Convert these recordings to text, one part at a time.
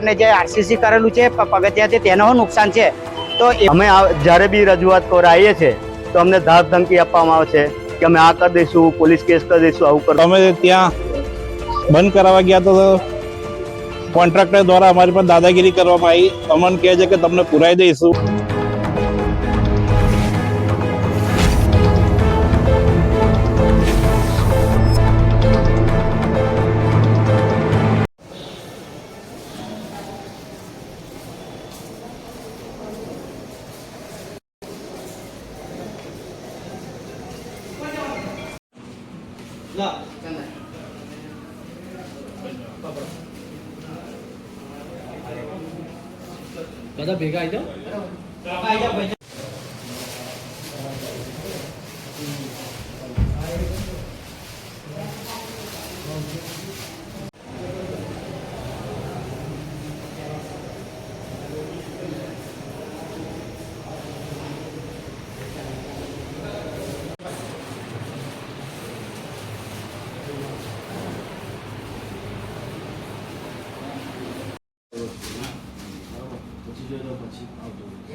સરકારને જે આરસીસી કરેલું છે પગથિયાથી તેનો નુકસાન છે। તો અમે જ્યારે બી રજૂઆત કરવા આવીએ છીએ તો અમને ધાક ધમકી આપવામાં આવે છે કે અમે આ કરી દઈશું, પોલીસ કેસ કરી દઈશું, આવું કરી। અમે ત્યાં બંધ કરાવવા ગયા તો કોન્ટ્રાક્ટર દ્વારા અમારી પર દાદાગીરી કરવામાં આવી। અમને કહે છે કે તમને પુરાઈ દઈશું। બધા ભેગા આવી જાઓ।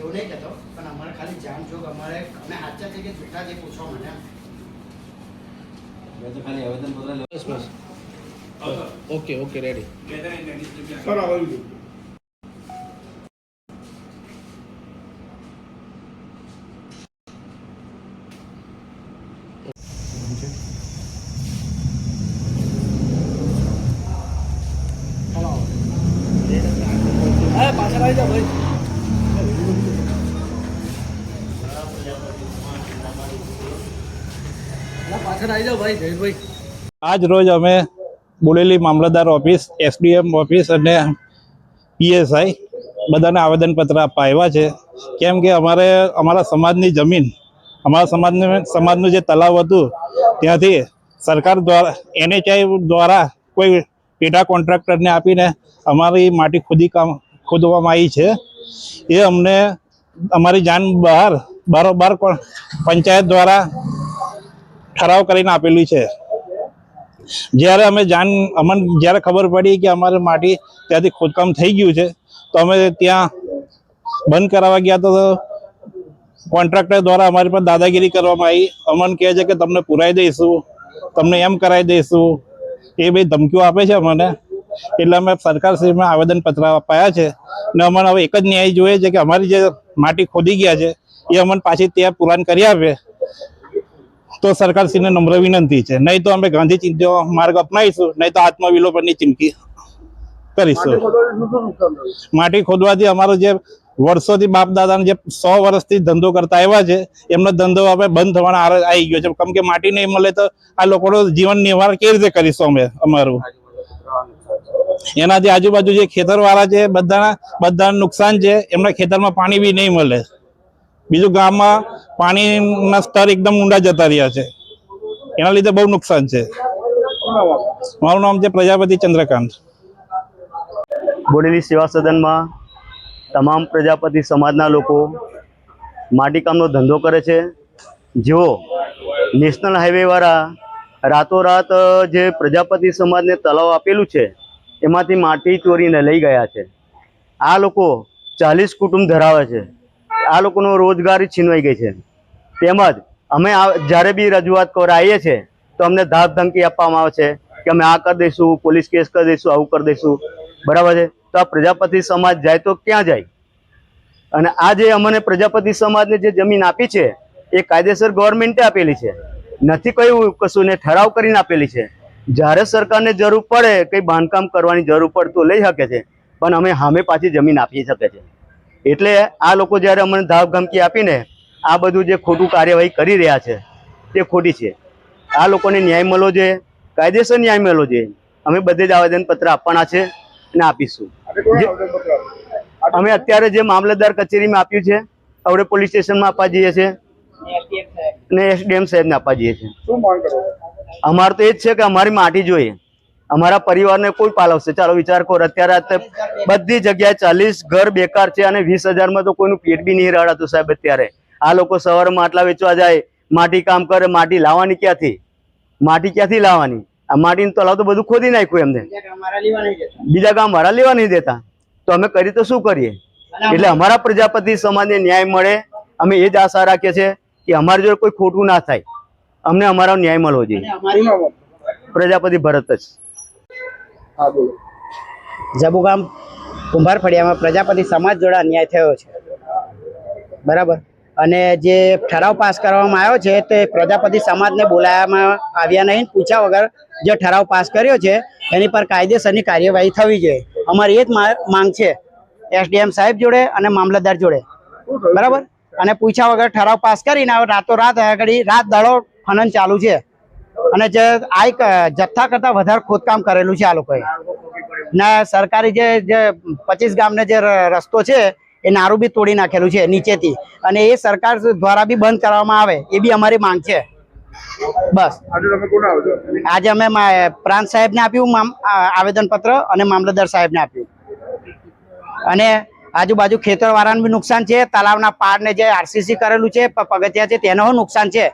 એવું નહીં કહેતો, પણ અમારે ખાલી જાણ જોગ અમે સાચા છે કે જૂઠા છે પૂછવા મને। બસ બસ ઓકે ઓકે રેડી। પાછળ આવી જાઓ ભાઈ। પાછળ આવી જાઓ ભાઈ જયેશભાઈ। આજ રોજ અમે બોડેલી મામલતદાર ઓફિસ, એસડીએમ ઓફિસ અને પીએસઆઈ બધાને આવેદનપત્ર આપવા આવ્યા છે। કેમ કે અમારા સમાજની જમીન, અમારા સમાજનું જે તલાવ હતું ત્યાંથી સરકાર દ્વારા NHI દ્વારા કોઈ પેટા કોન્ટ્રાક્ટરને આપીને અમારી માટી ખોદવામાં આવી છે। એ અમને અમારી જાણ બરોબર પંચાયત દ્વારા ઠરાવ કરીને આપેલી છે। જ્યારે અમને જ્યારે ખબર પડી કે અમારે માટી ત્યાંથી ખોદકામ થઈ ગયું છે તો અમે ત્યાં બંધ કરાવવા ગયા તો કોન્ટ્રાક્ટર દ્વારા અમારી પર દાદાગીરી કરવામાં આવી। અમને કહે છે કે તમને પુરાઈ દઈશું, તમને એમ કરાવી દઈશું, એ બધી ધમકીઓ આપે છે અમને। એટલે અમે સરકારશ્રીમાં આવેદનપત્ર અપાયા છે ને અમને હવે એક જ ન્યાય જોઈએ છે કે અમારી જે માટી ખોદી ગયા છે એ અમને પાછી ત્યાં પુરાણ કરી આપે તો સરકારશ્રીને નમ્ર વિનંતી છે। નહીં તો અમે ગાંધી ચિંધ્યો માર્ગ અપનાવીશું, નહીં તો આત્મવિલોપનની ચીમકી કરીશું। માટી ખોદવાથી અમારો જે વર્ષોથી બાપ દાદાને જે 100 વર્ષથી ધંધો કરતા આવ્યા છે એમનો ધંધો હવે બંધ થવાના આવી ગયો છે। કેમ કે માટી નહીં મળે તો આ લોકોનું જીવન નિર્વાહ કેવી રીતે કરીશું અમે અમારું? એનાથી આજુબાજુ જે ખેતરવાળા છે બધા નુકસાન છે। એમના ખેતરમાં પાણી બી નહીં મળે। બીજું ગામમાં પાણીના સ્તર એકદમ ઊંડા જતા રહ્યા છે, એના લીધે બહુ નુકસાન છે। મારું નામ છે પ્રજાપતિ ચંદ્રકાંત। બોડેલી સેવા સદનમાં તમામ પ્રજાપતિ સમાજના લોકો માટીકામનો ધંધો કરે છે। જેઓ નેશનલ હાઈવેવાળા રાતોરાત જે પ્રજાપતિ સમાજને તલાવ આપેલું છે એમાંથી માટી ચોરીને લઈ ગયા છે। આ લોકો 40 કુટુંબ ધરાવે છે। આ લોકોનો રોજગારી છીનવાઈ ગઈ છે। તેમજ અમે જ્યારે બી રજૂઆત કરવા આવીએ છીએ તો અમને ધાક ધમકી આપવામાં આવે છે કે અમે આ કરી દઈશું, પોલીસ કેસ કરી દઈશું, આવું કરી દઈશું, બરાબર છે। તો આ પ્રજાપતિ સમાજ જાય તો ક્યાં જાય? અને આ જે અમને પ્રજાપતિ સમાજને જે જમીન આપી છે એ કાયદેસર ગવર્મેન્ટે આપેલી છે, નથી કહ્યું કશું ને ઠરાવ કરીને આપેલી છે। જ્યારે સરકારને જરૂર પડે કંઈ બાંધકામ કરવાની જરૂર પડે તો લઈ શકે છે, પણ અમે સામે પાછી જમીન આપી શકે છે। એટલે આ લોકો જ્યારે અમને ધાક ધમકી આપીને આ બધું જે ખોટું કાર્યવાહી કરી રહ્યા છે તે ખોટી છે। આ લોકોને ન્યાય મળવો જોઈએ, કાયદેસર ન્યાય મળવો જોઈએ। અમે બધે જ આવેદનપત્ર આપવાના છે અને આપીશું। અમે અત્યારે જે મામલતદાર કચેરીમાં આપ્યું છે, હવે પોલીસ સ્ટેશનમાં આપવા જઈએ છીએ અને એસડીએમ સાહેબને આપવા જઈએ છીએ। અમારે તો એ જ છે કે અમારી માટી જોઈએ, અમારા પરિવારને કોઈ પાલવશે? ચાલો વિચાર કરો, અત્યારે બધી જગ્યાએ 40 ઘર બેકાર છે અને 20,000માં તો કોઈનું પેટ બી નહીં રડાતું સાહેબ। અત્યારે આ લોકો સવારે માટલા વેચવા જાય, માટી કામ કરે, માટી લાવવાની ક્યાંથી? માટી ક્યાંથી લાવવાની? આ માટીનું તલાવ તો બધું ખોદી નાખ્યું એમને, બીજા ગામ વાળા લેવા નહીં દેતા। તો તો અમે કરી તો શું કરીએ? એટલે અમારા પ્રજાપતિ સમાજને ન્યાય મળે, અમે એ જ આશા રાખીએ છીએ કે અમારી જોડે કોઈ ખોટું ના થાય, અમને અમારો ન્યાય મળવો જોઈએ. પ્રજાપતિ ભરત જ. જબુગામ કુંભાર ફળિયામાં પ્રજાપતિ સમાજ જોડે અન્યાય થયો છે, બરાબર. અને જે ઠરાવ પાસ કરવામાં આવ્યો છે તે પ્રજાપતિ સમાજને બોલાવવામાં આવ્યા નહીં, પૂછ્યા વગર જે ઠરાવ પાસ કર્યો છે એની પર કાયદેસરની કાર્યવાહી થવી જોઈએ. અમારી એ જ માંગ છે એસડીએમ સાહેબ જોડે અને મામલતદાર જોડે, બરાબર. અને પૂછ્યા વગર ઠરાવ પાસ કરીને રાતોરાત આગળ રાત દાડો ખનન ચાલુ છે અને જે જથ્થા કરતાં વધારે ખોદકામ કરેલું છે આ લોકોએ. ના સરકારી જે 25 ગામને જે રસ્તો છે એ નારું બી તોડી નાખેલું છે નીચેથી, અને એ સરકાર દ્વારા બી બંધ કરવામાં આવે એ બી અમારી માંગ છે. બસ આજે અમે પ્રાંત સાહેબને આપ્યું આવેદનપત્ર અને મામલતદાર સાહેબને આપ્યું. અને આજુબાજુ ખેતરવાળાને બી નુકસાન છે, તલાવના પાળને જે આરસીસી કરેલું છે પગથિયા છે તેનો નુકસાન છે.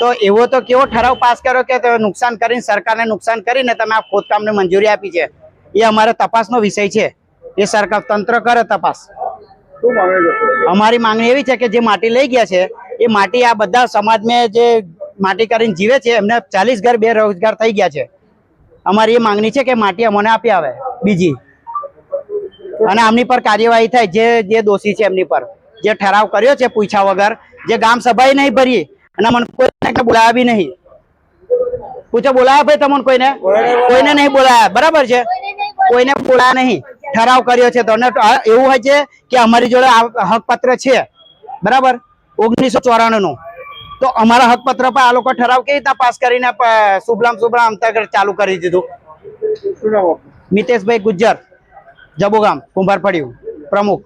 તો એવો તો કેવો ઠરાવ પાસ કર્યો કે નુકસાન કરીને સરકારને નુકસાન કરીને તમે આ ખોદકામને મંજૂરી આપી છે? એ અમારે તપાસનો વિષય છે, એ સરકાર તંત્ર કરે તપાસ. અમારી માંગણી એવી છે કે જે માટી લઈ ગયા છે એ માટી આ બધા સમાજમાં જે માટી કરીને જીવે છે એમને 40 ઘર બેરોજગાર થઈ ગયા છે. અમારી એ માંગણી છે કે માટી અમને આપી આવે બીજી, અને આમની પર કાર્યવાહી થાય જે દોષી છે એમની પર. જે ઠરાવ કર્યો છે પૂછ્યા વગર, જે ગામ સભાએ નહીં ભરી અને મને કોઈ બોલાયા બી નહીં. પૂછો બોલાયા ભાઈ તમને? કોઈને નહીં બોલાયા, બરાબર છે. કોઈને બોલાયા નહીં, ઠરાવ કર્યો છે. તો એવું હોય છે કે અમારી જોડે હકપત્ર છે, બરાબર, 1994 નું. તો અમારા હકપત્ર પર આ લોકો ઠરાવ કેવી રીતના પાસ કરીને શુભલામ અંતર્ગત ચાલુ કરી દીધું? મિતેશભાઈ ગુજ્જર, જબુગામ કુંભાર ફળિયું પ્રમુખ.